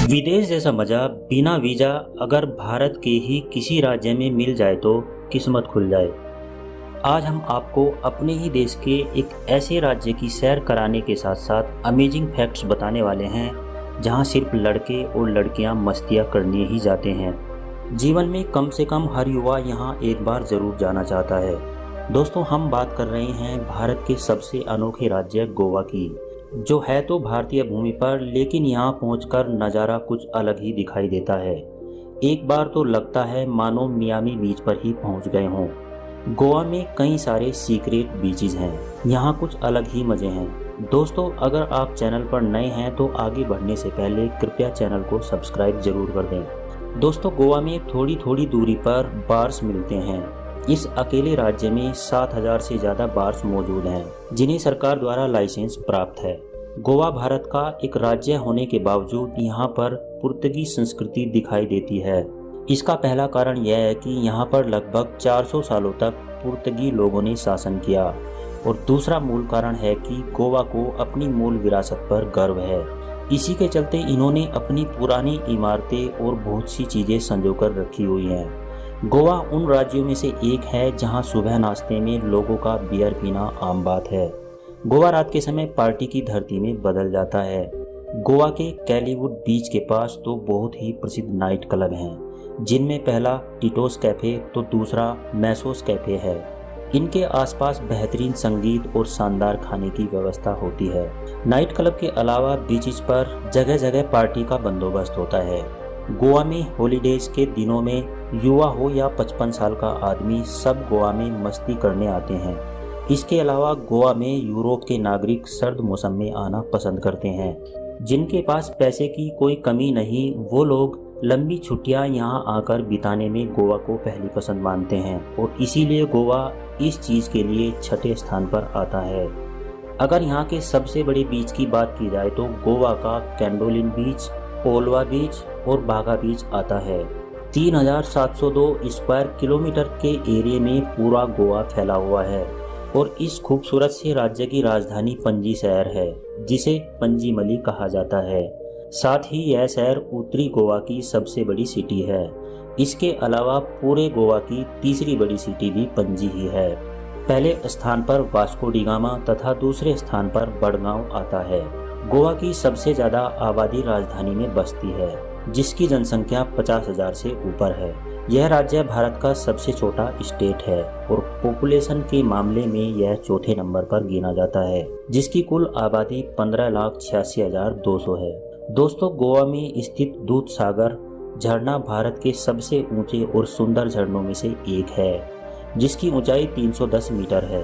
विदेश जैसा मजा बिना वीजा अगर भारत के ही किसी राज्य में मिल जाए तो किस्मत खुल जाए। आज हम आपको अपने ही देश के एक ऐसे राज्य की सैर कराने के साथ साथ अमेजिंग फैक्ट्स बताने वाले हैं जहां सिर्फ लड़के और लड़कियां मस्तियां करने ही जाते हैं। जीवन में कम से कम हर युवा यहां एक बार जरूर जाना चाहता है। दोस्तों, हम बात कर रहे हैं भारत के सबसे अनोखे राज्य गोवा की, जो है तो भारतीय भूमि पर, लेकिन यहाँ पहुंचकर नज़ारा कुछ अलग ही दिखाई देता है। एक बार तो लगता है मानो मियामी बीच पर ही पहुंच गए हों। गोवा में कई सारे सीक्रेट बीचेस हैं, यहाँ कुछ अलग ही मज़े हैं। दोस्तों, अगर आप चैनल पर नए हैं तो आगे बढ़ने से पहले कृपया चैनल को सब्सक्राइब जरूर कर दें। दोस्तों, गोवा में थोड़ी थोड़ी दूरी पर बार्स मिलते हैं। इस अकेले राज्य में 7,000 से ज़्यादा बार्स मौजूद हैं, जिन्हें सरकार द्वारा लाइसेंस प्राप्त है। गोवा भारत का एक राज्य होने के बावजूद यहाँ पर पुर्तगाली संस्कृति दिखाई देती है। इसका पहला कारण यह है कि यहाँ पर लगभग 400 सालों तक पुर्तगाली लोगों ने शासन किया, और दूसरा मूल कारण है कि गोवा को अपनी मूल विरासत पर गर्व है। इसी के चलते इन्होंने अपनी पुरानी इमारतें और बहुत सी चीज़ें संजोकर रखी हुई हैं। गोवा उन राज्यों में से एक है जहां सुबह नाश्ते में लोगों का बियर पीना आम बात है। गोवा रात के समय पार्टी की धरती में बदल जाता है। गोवा के कैलीवुड बीच के पास तो बहुत ही प्रसिद्ध नाइट क्लब हैं, जिनमें पहला टिटोस कैफे तो दूसरा मैसोस कैफे है। इनके आसपास बेहतरीन संगीत और शानदार खाने की व्यवस्था होती है। नाइट क्लब के अलावा बीचेस पर जगह जगह पार्टी का बंदोबस्त होता है। गोवा में हॉलीडेज के दिनों में युवा हो या 55 साल का आदमी, सब गोवा में मस्ती करने आते हैं। इसके अलावा गोवा में यूरोप के नागरिक सर्द मौसम में आना पसंद करते हैं। जिनके पास पैसे की कोई कमी नहीं, वो लोग लंबी छुट्टियां यहां आकर बिताने में गोवा को पहली पसंद मानते हैं, और इसीलिए गोवा इस चीज़ के लिए छठे स्थान पर आता है। अगर यहाँ के सबसे बड़े बीच की बात की जाए तो गोवा का कैंडोलिन बीच, ओल्वा बीच और बागा बीच आता है। 3,702 स्क्वायर किलोमीटर के एरिया में पूरा गोवा फैला हुआ है, और इस खूबसूरत से राज्य की राजधानी पणजी शहर है, जिसे पणजीमली कहा जाता है। साथ ही यह शहर उत्तरी गोवा की सबसे बड़ी सिटी है। इसके अलावा पूरे गोवा की तीसरी बड़ी सिटी भी पणजी ही है। पहले स्थान पर वास्को डी गामा तथा दूसरे स्थान पर बड़गांव आता है। गोवा की सबसे ज़्यादा आबादी राजधानी में बसती है, जिसकी जनसंख्या 50,000 से ऊपर है। यह राज्य भारत का सबसे छोटा स्टेट है, और पॉपुलेशन के मामले में यह चौथे नंबर पर गिना जाता है, जिसकी कुल आबादी 15,86,200 है। दोस्तों, गोवा में स्थित दूध सागर झरना भारत के सबसे ऊंचे और सुंदर झरनों में से एक है, जिसकी ऊंचाई 310 मीटर है।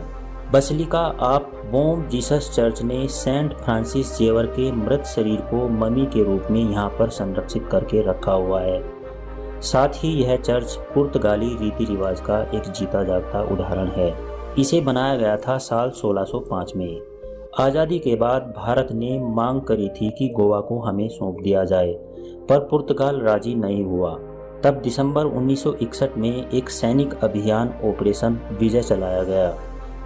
Basilica of Bom Jesus church ने सेंट फ्रांसिस जेवर के मृत शरीर को ममी के रूप में यहाँ पर संरक्षित करके रखा हुआ है। साथ ही यह चर्च पुर्तगाली रीति रिवाज का एक जीता जागता उदाहरण है। इसे बनाया गया था साल 1605 में। आज़ादी के बाद भारत ने मांग करी थी कि गोवा को हमें सौंप दिया जाए, पर पुर्तगाल राजी नहीं हुआ। तब दिसंबर 1961 में एक सैनिक अभियान ऑपरेशन विजय चलाया गया,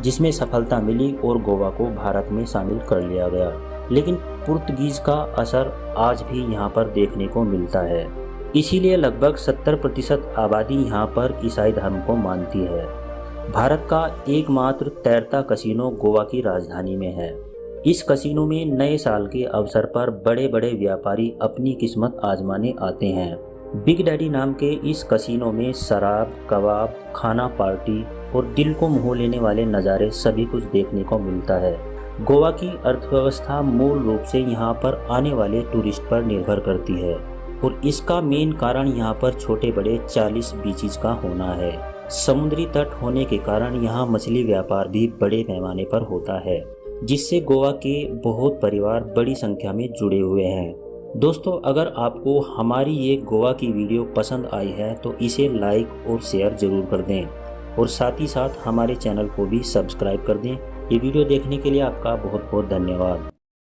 जिसमें सफलता मिली और गोवा को भारत में शामिल कर लिया गया। लेकिन पुर्तगीज का असर आज भी यहाँ पर देखने को मिलता है। इसीलिए लगभग 70% आबादी यहाँ पर ईसाई धर्म को मानती है। भारत का एकमात्र तैरता कसिनो गोवा की राजधानी में है। इस कसिनो में नए साल के अवसर पर बड़े बड़े व्यापारी अपनी किस्मत आजमाने आते हैं। बिग डैडी नाम के इस कसिनो में शराब, कबाब, खाना, पार्टी और दिल को मोह लेने वाले नज़ारे सभी कुछ देखने को मिलता है। गोवा की अर्थव्यवस्था मूल रूप से यहाँ पर आने वाले टूरिस्ट पर निर्भर करती है, और इसका मेन कारण यहाँ पर छोटे बड़े 40 बीचेस का होना है। समुद्री तट होने के कारण यहाँ मछली व्यापार भी बड़े पैमाने पर होता है, जिससे गोवा के बहुत परिवार बड़ी संख्या में जुड़े हुए हैं। दोस्तों, अगर आपको हमारी ये गोवा की वीडियो पसंद आई है तो इसे लाइक और शेयर जरूर कर दें, और साथ ही साथ हमारे चैनल को भी सब्सक्राइब कर दें। ये वीडियो देखने के लिए आपका बहुत बहुत धन्यवाद।